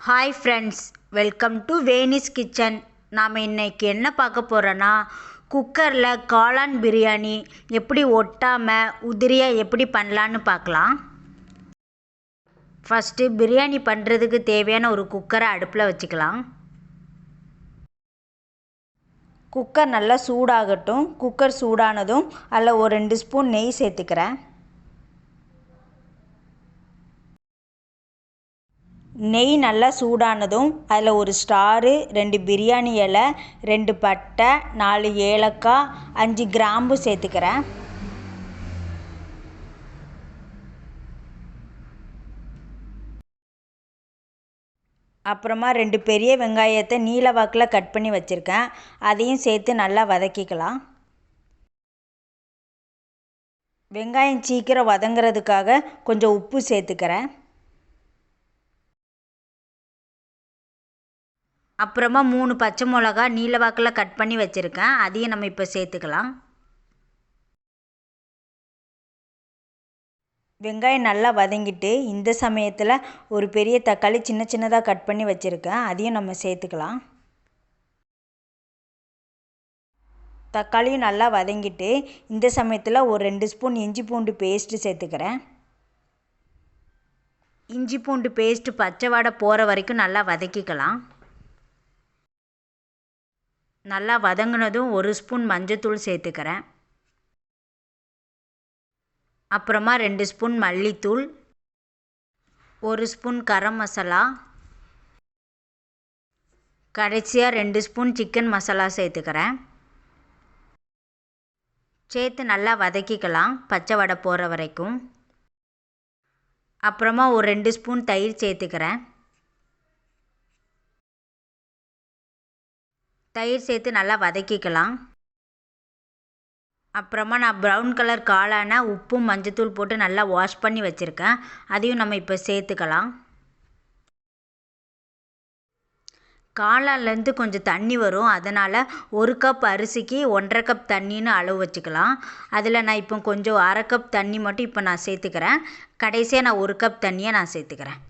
Hi friends, welcome to veniskitchen. நாம் இன்னைக்கு என்ன பார்க்க போறோம்னா குக்கர்ல காளான் பிரியாணி எப்படி ஒட்டாம உதிரியா எப்படி பண்ணலாம்னு பார்க்கலாம். ஃபர்ஸ்ட் பிரியாணி பண்றதுக்கு தேவையான ஒரு குக்கரை அடுப்புல வச்சுக்கலாம். குக்கர் நல்லா சூடாகட்டும். குக்கர் சூடானதும் அதுல ஒரு 2 ஸ்பூன் நெய் சேர்த்துக்கிறேன். நெய் நல்லா சூடானதும் அதில் ஒரு ஸ்டாரு, 2 பிரியாணி இலை, 2 பட்டை, 4 ஏலக்காய், 5 கிராம்பு சேர்த்துக்கிறேன். அப்புறமா 2 பெரிய வெங்காயத்தை நீல வாக்கில் கட் பண்ணி வச்சுருக்கேன். அதையும் சேர்த்து நல்லா வதக்கிக்கலாம். வெங்காயம் சீக்கிரம் வதங்கிறதுக்காக கொஞ்சம் உப்பு சேர்த்துக்கிறேன். அப்புறமா 3 பச்சை மிளகா நீல வாக்கில் கட் பண்ணி வச்சுருக்கேன். அதையும் நம்ம இப்போ சேர்த்துக்கலாம். வெங்காயம் நல்லா வதங்கிட்டு இந்த சமயத்தில் ஒரு பெரிய தக்காளி சின்ன சின்னதாக கட் பண்ணி வச்சுருக்கேன். அதையும் நம்ம சேர்த்துக்கலாம். தக்காளியும் நல்லா வதங்கிட்டு இந்த சமயத்தில் ஒரு 2 ஸ்பூன் இஞ்சி பூண்டு பேஸ்ட்டு சேர்த்துக்கிறேன். இஞ்சி பூண்டு பேஸ்ட்டு பச்சை வாடை போகிற வரைக்கும் நல்லா வதக்கிக்கலாம். நல்லா வதங்கினதும் 1 ஸ்பூன் மஞ்சத்தூள் சேர்த்துக்கிறேன். அப்புறமா 2 ஸ்பூன் மல்லித்தூள், 1 ஸ்பூன் கரம் மசாலா, கடைசியாக 2 ஸ்பூன் சிக்கன் மசாலா சேர்த்துக்கிறேன். சேர்த்து நல்லா வதக்கிக்கலாம் பச்சை வடை போகிற வரைக்கும். அப்புறமா ஒரு 2 ஸ்பூன் தயிர் சேர்த்துக்கிறேன். தயிர் சேர்த்து நல்லா வதக்கிக்கலாம். அப்புறமா நான் ப்ரௌன் கலர் காளானை உப்பும் மஞ்சத்தூள் போட்டு நல்லா வாஷ் பண்ணி வச்சுருக்கேன். அதையும் நம்ம இப்போ சேர்த்துக்கலாம். காளான்லேருந்து கொஞ்சம் தண்ணி வரும். அதனால் 1 கப் அரிசிக்கு 1.5 கப் தண்ணின்னு அளவு வச்சுக்கலாம். அதில் நான் இப்போ கொஞ்சம் 1/2 கப் தண்ணி மட்டும் இப்போ நான் சேர்த்துக்கிறேன். கடைசியாக நான் 1 கப் தண்ணியை நான் சேர்த்துக்கிறேன்.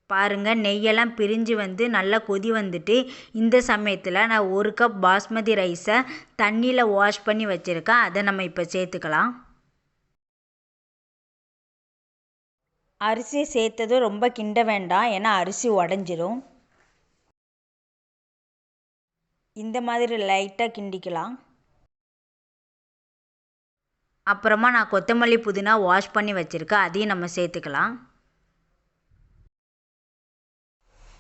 பாருங்கள், நெய்யெல்லாம் பிரிஞ்சு வந்து நல்லா கொதி வந்துட்டு இந்த சமயத்தில் நான் 1 கப் பாஸ்மதி ரைஸை தண்ணியில் வாஷ் பண்ணி வச்சுருக்கேன். அதை நம்ம இப்போ சேர்த்துக்கலாம். அரிசி சேர்த்ததும் ரொம்ப கிண்ட வேண்டாம், ஏன்னா அரிசி உடஞ்சிரும். இந்த மாதிரி லைட்டாக கிண்டிக்கலாம். அப்புறமா நான் கொத்தமல்லி புதினா வாஷ் பண்ணி வச்சுருக்கேன். அதையும் நம்ம சேர்த்துக்கலாம்.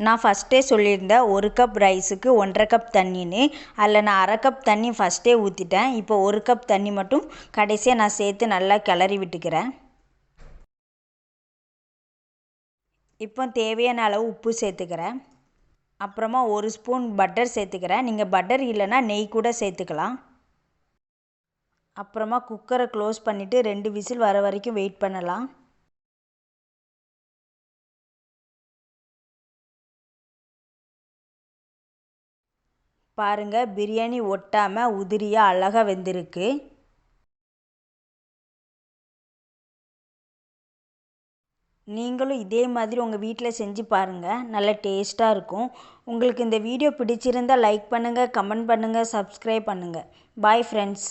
நான் ஃபஸ்ட்டே சொல்லியிருந்தேன் 1 கப் ரைஸுக்கு 1.5 கப் தண்ணின்னு. அதில் நான் 1/2 கப் தண்ணி ஃபஸ்ட்டே ஊற்றிட்டேன். இப்போ 1 கப் தண்ணி மட்டும் கடைசியாக நான் சேர்த்து நல்லா கிளறி விட்டுக்கிறேன். இப்போ தேவையான அளவு உப்பு சேர்த்துக்கிறேன். அப்புறமா 1 ஸ்பூன் பட்டர் சேர்த்துக்கிறேன். நீங்கள் பட்டர் இல்லைன்னா நெய் கூட சேர்த்துக்கலாம். அப்புறமா குக்கரை க்ளோஸ் பண்ணிவிட்டு 2 விசில் வர வரைக்கும் வெயிட் பண்ணலாம். பாருங்கள், பிரியாணி ஒட்டாமல் உதிரியாக அழகாக வெந்திருக்கு. நீங்களும் இதே மாதிரி உங்கள் வீட்டில் செஞ்சு பாருங்கள், நல்ல டேஸ்ட்டாக இருக்கும். உங்களுக்கு இந்த வீடியோ பிடிச்சிருந்தால் லைக் பண்ணுங்கள், கமெண்ட் பண்ணுங்கள், சப்ஸ்கிரைப் பண்ணுங்கள். Bye friends.